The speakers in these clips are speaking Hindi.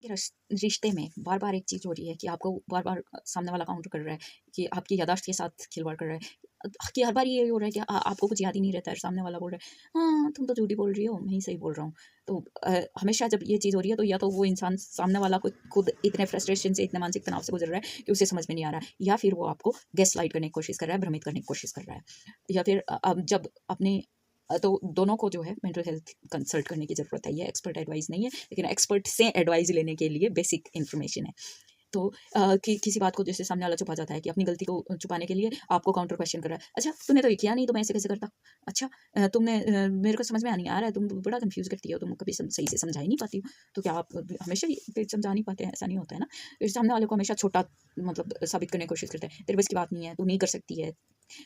कि रिश्ते में बार-बार एक चीज़ हो रही है कि आपको बार-बार सामने वाला काउंटर कर रहा है कि आपकी याददाश्त के साथ खिलवाड़ कर रहा है। कि हर बार ये हो रहा है कि आपको कुछ याद ही नहीं रहता है, सामने वाला बोल रहा है, "हाँ, तुम तो झूठी बोल रही हो, मैं ही सही बोल रहा हूँ।" तो हमेशा जब ये चीज़ हो रही है तो या तो वो इंसान सामने वाला को खुद इतने फ्रस्ट्रेशन से, इतने मानसिक तनाव से गुज़र रहा है कि उसे समझ में नहीं आ रहा है, या फिर वो आपको गैसलाइट करने की कोशिश कर रहा है, भ्रमित करने की कोशिश कर रहा है। या फिर अब जब अपने तो दोनों को जो है मेंटल हेल्थ कंसल्ट करने की ज़रूरत है। ये एक्सपर्ट एडवाइस नहीं है, लेकिन एक्सपर्ट से एडवाइस लेने के लिए बेसिक इन्फॉर्मेशन है। तो किसी बात को जैसे सामने वाला छुपा जाता है कि अपनी गलती को छुपाने के लिए आपको काउंटर क्वेश्चन कर रहा है। अच्छा, तूने तो ये किया नहीं, तो मैं ऐसे कैसे करता? अच्छा, तुमने मेरे को समझ में नहीं आ रहा है, तुम बड़ा कन्फ्यूज़ करती हो, तुम कभी सही से समझा ही नहीं पाती हो। तो क्या आप हमेशा ही फिर समझा नहीं पाते हैं? ऐसा नहीं होता है ना। फिर सामने वाले को हमेशा छोटा मतलब साबित करने की कोशिश करते हैं। तेरे बस की बात नहीं है, तू नहीं कर सकती है।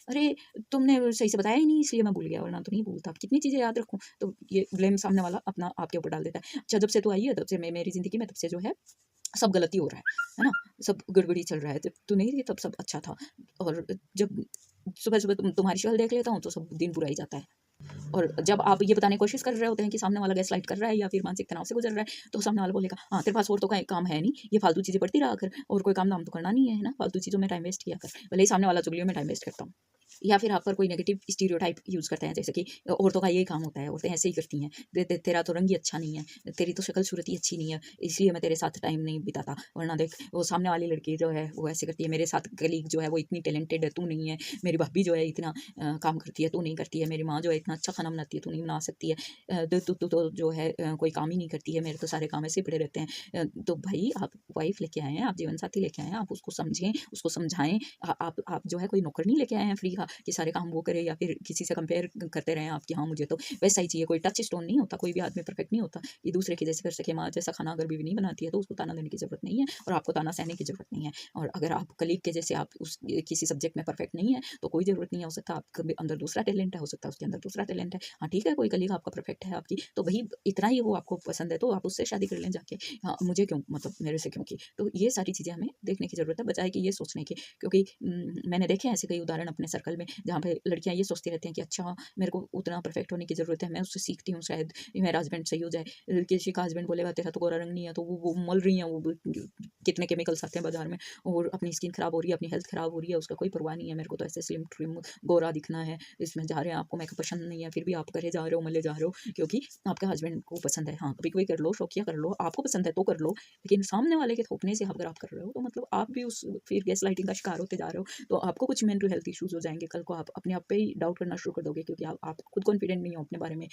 अरे! तुमने सही से बताया ही नहीं, इसलिए मैं भूल गया, वरना तो नहीं भूलता। अब कितनी चीज़ें याद रखूँ? तो ये ब्लेम सामने वाला अपना आपके ऊपर डाल देता है। अच्छा, जब से तू आई है, तब से मेरी ज़िंदगी में तब से जो है सब गलती हो रहा है ना? सब गड़बड़ी चल रहा है। जब तू नहीं थी तब सब अच्छा था, और जब सुबह-सुबह तुम्हारी शक्ल देख लेता हूँ तो सब दिन बुरा ही जाता है। और जब आप ये बताने की कोशिश कर रहे होते हैं कि सामने वाला गैसलाइट कर रहा है या फिर मानसिक तनाव से गुज़र रहा है, तो सामने वाला बोलेगा, "हाँ, तेरे पास और तो कोई काम है नहीं, ये फालतू चीज़ें पढ़ती रहा कर, और कोई काम-धाम तो करना नहीं है ना? फालतू चीज़ों में टाइम वेस्ट किया कर।" भले ही सामने वाला चुगलियों में टाइम वेस्ट करता हूँ। या फिर आप पर कोई नेगेटिव स्टीरियोटाइप यूज़ करते हैं, जैसे कि औरतों का यही काम होता है, औरतें ऐसे ही करती हैं, तेरा तो रंग ही अच्छा नहीं है, तेरी तो शक्ल सूरत ही अच्छी नहीं है, इसलिए मैं तेरे साथ टाइम नहीं बिताता, वरना देख वो सामने वाली लड़की जो है वो ऐसे करती है, मेरे साथ कलीग जो है वो इतनी टैलेंटेड है, तू नहीं है, मेरी भाभी जो है इतना काम करती है, तू नहीं करती है, मेरी माँ जो है इतना अच्छा खाना बनाती है, तू नहीं बना सकती है, तू तू तो जो है कोई काम ही नहीं करती है, मेरे तो सारे काम ऐसे ही पड़े रहते हैं। तो भाई आप वाइफ लेके आए हैं, आप जीवन साथी लेके आए हैं, आप उसको समझें, उसको समझाएं। आप जो है कोई नौकर नहीं लेके आए हैं फ्री का कि सारे काम वो करे, या फिर किसी से कंपेयर करते रहें आप कि हाँ मुझे तो वैसा ही चाहिए। कोई टच स्टोन नहीं होता, कोई भी आदमी परफेक्ट नहीं होता, ये दूसरे की जैसे कर सके। माँ जैसा खाना अगर बीवी नहीं बनाती है तो उसको ताना देने की जरूरत नहीं है, और आपको ताना सहने की जरूरत नहीं है। और अगर आप कलीग के जैसे आप उस किसी सब्जेक्ट में परफेक्ट नहीं है तो कोई जरूरत नहीं है, हो सकता है आपके अंदर दूसरा टैलेंट है, हो सकता है उसके अंदर दूसरा टैलेंट है। हाँ ठीक है, कोई कलीग आपका परफेक्ट है आपकी, तो वही इतना ही वो आपको पसंद है तो आप उससे शादी कर लें जाके। हाँ, मुझे क्यों, मतलब मेरे से क्यों की? तो ये सारी चीज़ें हमें देखने की ज़रूरत है, बजाय कि ये सोचने की। क्योंकि मैंने देखे हैं ऐसे कई उदाहरण अपने सर्कल में, जहाँ पे लड़कियाँ ये सोचती रहती हैं कि अच्छा मेरे को उतना परफेक्ट होने की ज़रूरत है, मैं उससे सीखती हूँ, शायद ये मेरा हस्बैंड सही हो जाए। किसी का हस्बैंड बोलेगा तेरा तो गोरा रंग नहीं है, तो वो मल रही हैं, कितने केमिकल्स आते हैं बाजार में, और अपनी स्किन खराब हो रही है, अपनी हेल्थ खराब हो रही है, उसका कोई परवाह नहीं है। मेरे को तो ऐसे स्लिम ट्रिम गोरा दिखना है, इसमें जा रहे हैं, आपको मेकअप पसंद नहीं है, फिर भी आप करे जा रहे हो, मले जा रहे हो, क्योंकि आपके हस्बैंड को पसंद है। हाँ, कभी कभी कर लो, शौकिया कर लो, आपको पसंद है तो कर लो, लेकिन सामने वाले के थोपने से अगर आप कर रहे हो तो मतलब आप भी उस फिर गैस लाइटिंग का शिकार होते जा रहे हो। तो आपको कुछ मेंटल हेल्थ इश्यूज हो जाएंगे, कल को आप अपने आप पे ही डाउट करना शुरू कर दोगे, क्योंकि आप खुद कॉन्फिडेंट नहीं हो अपने बारे में।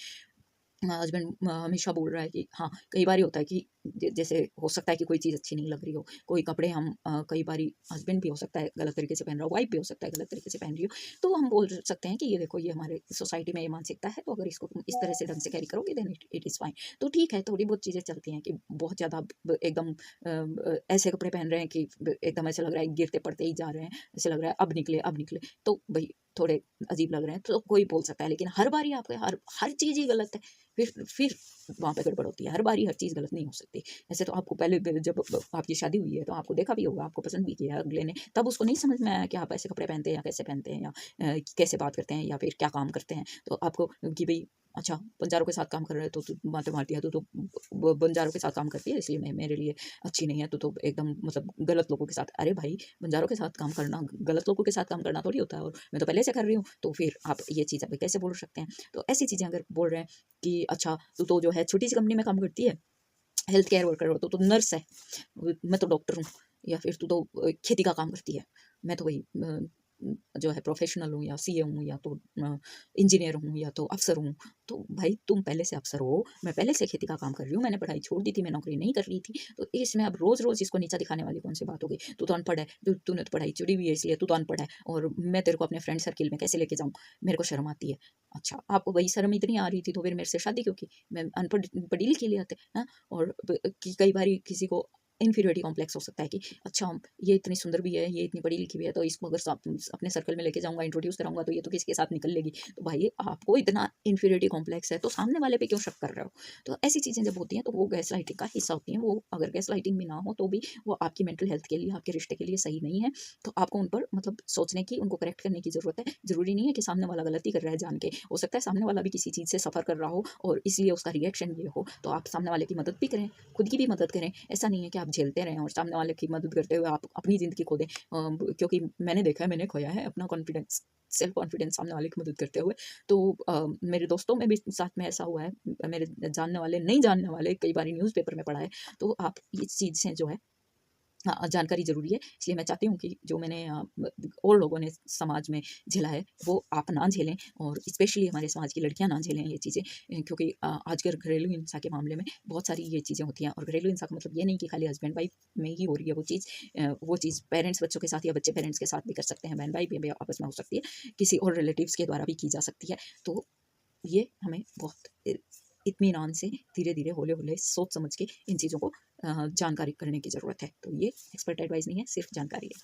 हस्बैंड हमेशा बोल रहा है कि हाँ, कई बार होता है कि जैसे हो सकता है कि कोई चीज़ अच्छी नहीं लग रही हो, कोई कपड़े हम कई बारी हस्बैंड भी हो सकता है गलत तरीके से पहन रहा हो, वाइफ भी हो सकता है गलत तरीके से पहन रही हो, तो हम बोल सकते हैं कि ये देखो, ये हमारे सोसाइटी में ये मानसिकता है, तो अगर इसको तुम इस तरह से ढंग से कैरी करोगे देन इट इज़ फाइन। तो ठीक है, थोड़ी बहुत चीज़ें चलती हैं कि बहुत ज़्यादा एकदम ऐसे कपड़े पहन रहे हैं कि एकदम ऐसा लग रहा है गिरते पड़ते ही जा रहे हैं, ऐसे लग रहा है अब निकले अब निकले, तो भाई थोड़े अजीब लग रहे हैं, तो कोई बोल सकता है। लेकिन हर बारी आपके हर हर चीज़ ही गलत है, फिर वहाँ पे गड़बड़ होती है। हर बारी हर चीज़ गलत नहीं हो सकती। ऐसे तो आपको पहले जब आपकी शादी हुई है तो आपको देखा भी होगा, आपको पसंद भी किया है अगले ने, तब उसको नहीं समझ में आया कि आप ऐसे कपड़े पहनते हैं या कैसे पहनते हैं, या कैसे बात करते हैं, या फिर क्या काम करते हैं। तो आपको कि भई अच्छा, बंजारों के साथ काम कर रहे हो तो तू बातें मारती है, तो बंजारों के साथ काम करती है इसलिए मैं मेरे लिए अच्छी नहीं है, तो एकदम मतलब गलत लोगों के साथ। अरे भाई, बंजारों के साथ काम करना, गलत लोगों के साथ काम करना थोड़ी होता है, और मैं तो पहले से कर रही हूँ, तो फिर आप ये चीज़ अभी कैसे बोल सकते हैं? तो ऐसी चीज़ें अगर बोल रहे हैं कि अच्छा तू तो जो है छोटी-सी कंपनी में काम करती है, हेल्थ केयर वर्कर हो, तो तू नर्स है, मैं तो डॉक्टर हूँ, या फिर तू तो खेती का काम करती है, मैं तो वही जो है प्रोफेशनल हूँ, या सीए हूँ, या तो इंजीनियर हूँ, या तो अफ़सर हूँ। तो भाई तुम पहले से अफ़सर हो, मैं पहले से खेती का काम कर रही हूँ, मैंने पढ़ाई छोड़ दी थी, मैं नौकरी नहीं कर रही थी, तो इसमें अब रोज़-रोज़ इसको नीचा दिखाने वाली कौन-सी बात हो गई? तू तो अनपढ़ है, तूने तो पढ़ाई छोड़ी हुई है इसलिए तू तो अनपढ़ है, और मैं तेरे को अपने फ्रेंड सर्किल में कैसे लेके जाऊँ? मेरे को शर्म आती है। अच्छा, आपको वही शर्म इतनी आ रही थी तो फिर मेरे से शादी क्यों की? मैं अनपढ़ पढ़ी लिखी ले आते, हाँ? और कई बारी किसी को इन्फीरियरिटी कॉम्प्लेक्स हो सकता है कि अच्छा ये इतनी सुंदर भी है, ये इतनी पढ़ी लिखी भी है, तो इसको अगर अपने सर्कल में लेके जाऊंगा, इंट्रोड्यूस कराऊंगा तो ये तो किसी के साथ निकल लेगी। तो भाई आपको इतना इन्फीरियरिटी कॉम्प्लेक्स है तो सामने वाले पे क्यों शक कर रहे हो? तो ऐसी चीज़ें जब होती हैं तो वो गैस लाइटिंग का हिस्सा होती हैं। वो अगर गैस लाइटिंग भी ना हो तो भी वो आपकी मेंटल हेल्थ के लिए, आपके रिश्ते के लिए सही नहीं है। तो आपको उन पर मतलब सोचने की, उनको करेक्ट करने की ज़रूरत है। ज़रूरी नहीं है कि सामने वाला गलती कर रहा है जान के, हो सकता है सामने वाला भी किसी चीज़ से सफ़र कर रहा हो और इसलिए उसका रिएक्शन ये हो। तो आप सामने वाले की मदद भी करें, खुद की भी मदद करें। ऐसा नहीं है कि आप झेलते रहें और सामने वाले की मदद करते हुए आप अपनी ज़िंदगी खो दें। क्योंकि मैंने देखा है, मैंने खोया है अपना कॉन्फिडेंस, सेल्फ कॉन्फिडेंस सामने वाले की मदद करते हुए। तो मेरे दोस्तों में भी साथ में ऐसा हुआ है, मेरे जानने वाले, नहीं जानने वाले, कई बार न्यूज़पेपर में पढ़ा है। तो आप ये चीज़ें जो है जानकारी ज़रूरी है। इसलिए मैं चाहती हूँ कि जो मैंने और लोगों ने समाज में झेला है वो आप ना झेलें, और स्पेशली हमारे समाज की लड़कियाँ ना झेलें ये चीज़ें। क्योंकि आजकल घरेलू हिंसा के मामले में बहुत सारी ये चीज़ें होती हैं। और घरेलू हिंसा का मतलब ये नहीं कि खाली हस्बैंड वाइफ में ही हो रही है वो चीज़ पेरेंट्स बच्चों के साथ या बच्चे पेरेंट्स के साथ भी कर सकते हैं, बहन भाई भी आपस में हो सकती है, किसी और रिलेटिव्स के द्वारा भी की जा सकती है। तो ये हमें बहुत इत्मीनान से, धीरे धीरे, हौले हौले, सोच समझ के इन चीज़ों को जानकारी करने की ज़रूरत है। तो ये एक्सपर्ट एडवाइस नहीं है, सिर्फ जानकारी है।